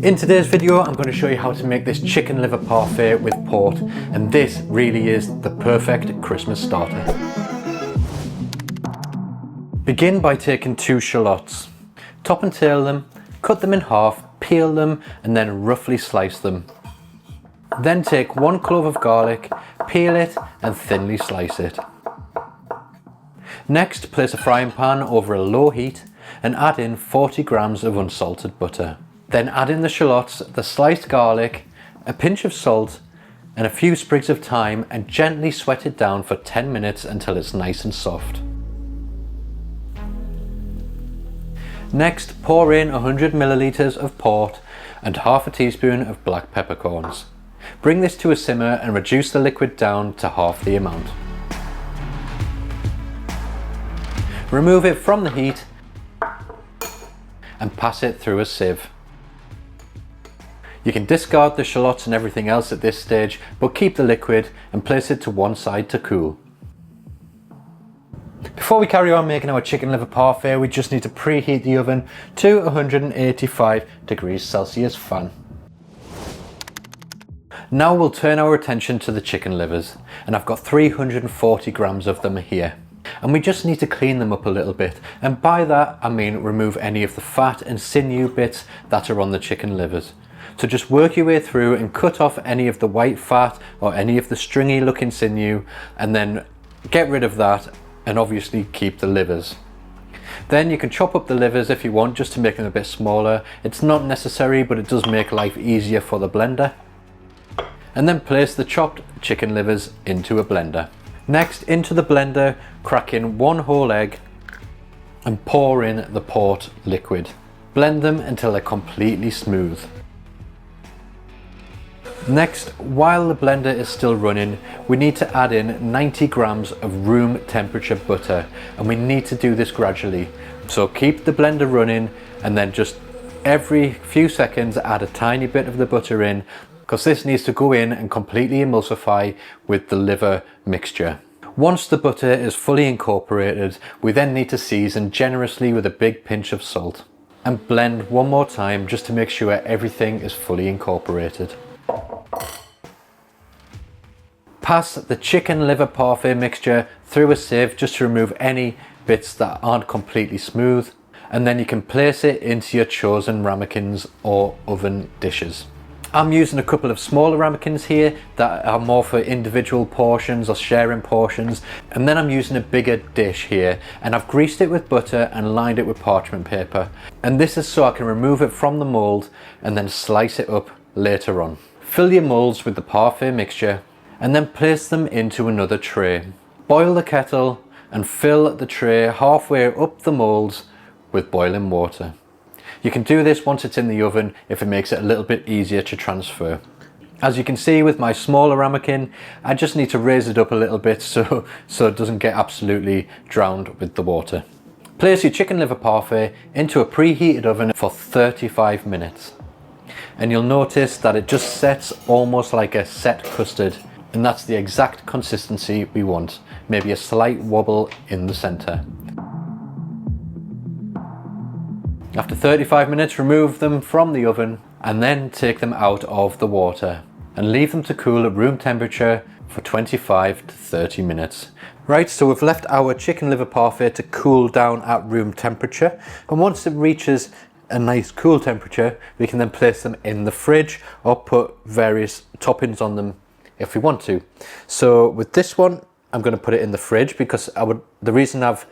In today's video, I'm going to show you how to make this chicken liver parfait with port, and this really is the perfect Christmas starter. Begin by taking 2 shallots. Top and tail them, cut them in half, peel them, and then roughly slice them. Then take 1 clove of garlic, peel it and thinly slice it. Next, place a frying pan over a low heat and add in 40 grams of unsalted butter. Then add in the shallots, the sliced garlic, a pinch of salt and a few sprigs of thyme, and gently sweat it down for 10 minutes until it's nice and soft. Next, pour in 100 milliliters of port and half a teaspoon of black peppercorns. Bring this to a simmer and reduce the liquid down to half the amount. Remove it from the heat and pass it through a sieve. You can discard the shallots and everything else at this stage, but keep the liquid and place it to one side to cool. Before we carry on making our chicken liver parfait, we just need to preheat the oven to 185 degrees Celsius fan. Now we'll turn our attention to the chicken livers, and I've got 340 grams of them here. And we just need to clean them up a little bit, and by that I mean remove any of the fat and sinew bits that are on the chicken livers. So just work your way through and cut off any of the white fat or any of the stringy looking sinew, and then get rid of that and obviously keep the livers. Then you can chop up the livers if you want, just to make them a bit smaller. It's not necessary, but it does make life easier for the blender. And then place the chopped chicken livers into a blender. Next, into the blender, crack in 1 whole egg and pour in the port liquid. Blend them until they're completely smooth. Next, while the blender is still running, we need to add in 90 grams of room temperature butter, and we need to do this gradually. So keep the blender running and then just every few seconds add a tiny bit of the butter in, because this needs to go in and completely emulsify with the liver mixture. Once the butter is fully incorporated, we then need to season generously with a big pinch of salt and blend one more time just to make sure everything is fully incorporated. Pass the chicken liver parfait mixture through a sieve just to remove any bits that aren't completely smooth, and then you can place it into your chosen ramekins or oven dishes. I'm using a couple of smaller ramekins here that are more for individual portions or sharing portions, and then I'm using a bigger dish here, and I've greased it with butter and lined it with parchment paper, and this is so I can remove it from the mould and then slice it up later on. Fill your moulds with the parfait mixture and then place them into another tray. Boil the kettle and fill the tray halfway up the moulds with boiling water. You can do this once it's in the oven if it makes it a little bit easier to transfer. As you can see with my smaller ramekin, I just need to raise it up a little bit so it doesn't get absolutely drowned with the water. Place your chicken liver parfait into a preheated oven for 35 minutes. And you'll notice that it just sets almost like a set custard, and that's the exact consistency we want. Maybe a slight wobble in the center. After 35 minutes, remove them from the oven and then take them out of the water and leave them to cool at room temperature for 25 to 30 minutes. Right, so we've left our chicken liver parfait to cool down at room temperature, and once it reaches a nice cool temperature, we can then place them in the fridge or put various toppings on them if we want to. So with this one, I'm going to put it in the fridge because the reason I've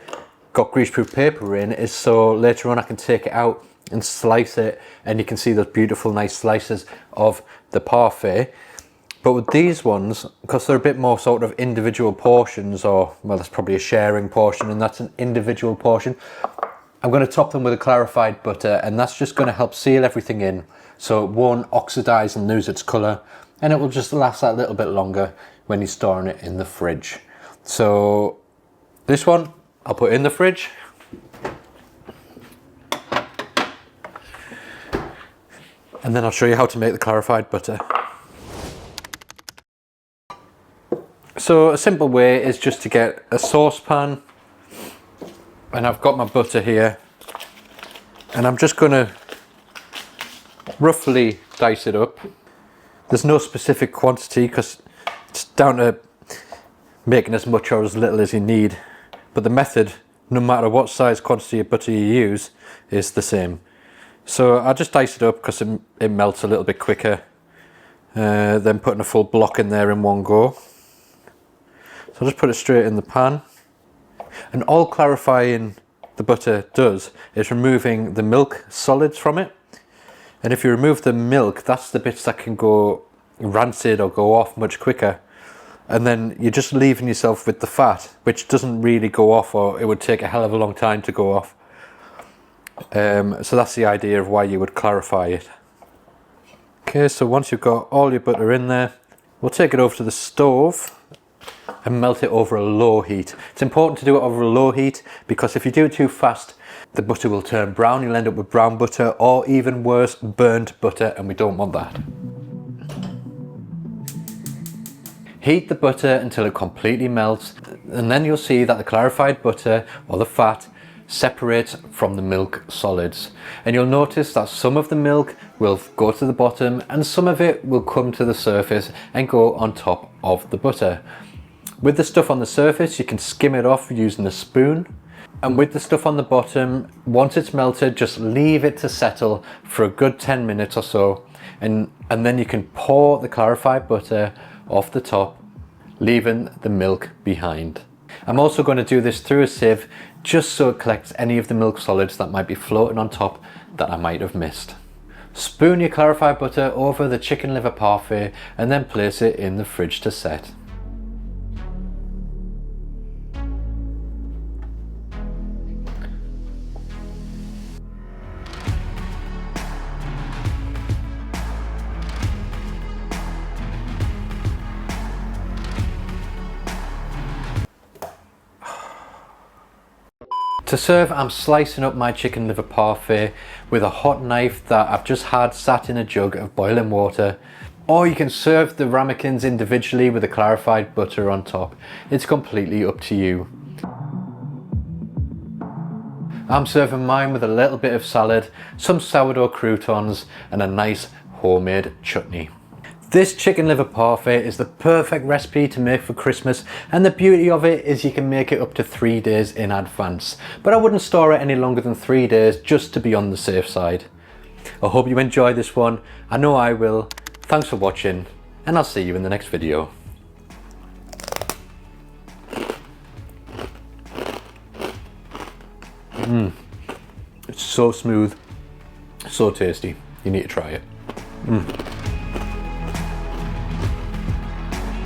got greaseproof paper in is so later on I can take it out and slice it, and you can see those beautiful nice slices of the parfait. But with these ones, because they're a bit more sort of individual portions, or well, that's probably a sharing portion and that's an individual portion, I'm going to top them with a clarified butter, and that's just going to help seal everything in so it won't oxidize and lose its color, and it will just last that little bit longer when you're storing it in the fridge. So this one I'll put in the fridge. And then I'll show you how to make the clarified butter. So a simple way is just to get a saucepan, and I've got my butter here, and I'm just going to roughly dice it up. There's no specific quantity because it's down to making as much or as little as you need. But the method, no matter what size quantity of butter you use, is the same. So I just dice it up because it melts a little bit quicker than putting a full block in there in one go. So I'll just put it straight in the pan. And all clarifying the butter does is removing the milk solids from it. And if you remove the milk, that's the bits that can go rancid or go off much quicker. And then you're just leaving yourself with the fat, which doesn't really go off, or it would take a hell of a long time to go off. So that's the idea of why you would clarify it. Okay, so once you've got all your butter in there, we'll take it over to the stove and melt it over a low heat. It's important to do it over a low heat because if you do it too fast, the butter will turn brown. You'll end up with brown butter, or even worse, burnt butter, and we don't want that. Heat the butter until it completely melts, and then you'll see that the clarified butter, or the fat, separates from the milk solids. And you'll notice that some of the milk will go to the bottom and some of it will come to the surface and go on top of the butter. With the stuff on the surface, you can skim it off using a spoon. And with the stuff on the bottom, once it's melted, just leave it to settle for a good 10 minutes or so. And then you can pour the clarified butter off the top, leaving the milk behind. I'm also going to do this through a sieve just so it collects any of the milk solids that might be floating on top that I might have missed. Spoon your clarified butter over the chicken liver parfait and then place it in the fridge to set. To serve, I'm slicing up my chicken liver parfait with a hot knife that I've just had sat in a jug of boiling water. Or you can serve the ramekins individually with the clarified butter on top. It's completely up to you. I'm serving mine with a little bit of salad, some sourdough croutons and a nice homemade chutney. This chicken liver parfait is the perfect recipe to make for Christmas, and the beauty of it is you can make it up to 3 days in advance. But I wouldn't store it any longer than 3 days just to be on the safe side. I hope you enjoy this one. I know I will. Thanks for watching, and I'll see you in the next video. It's so smooth, so tasty. You need to try it.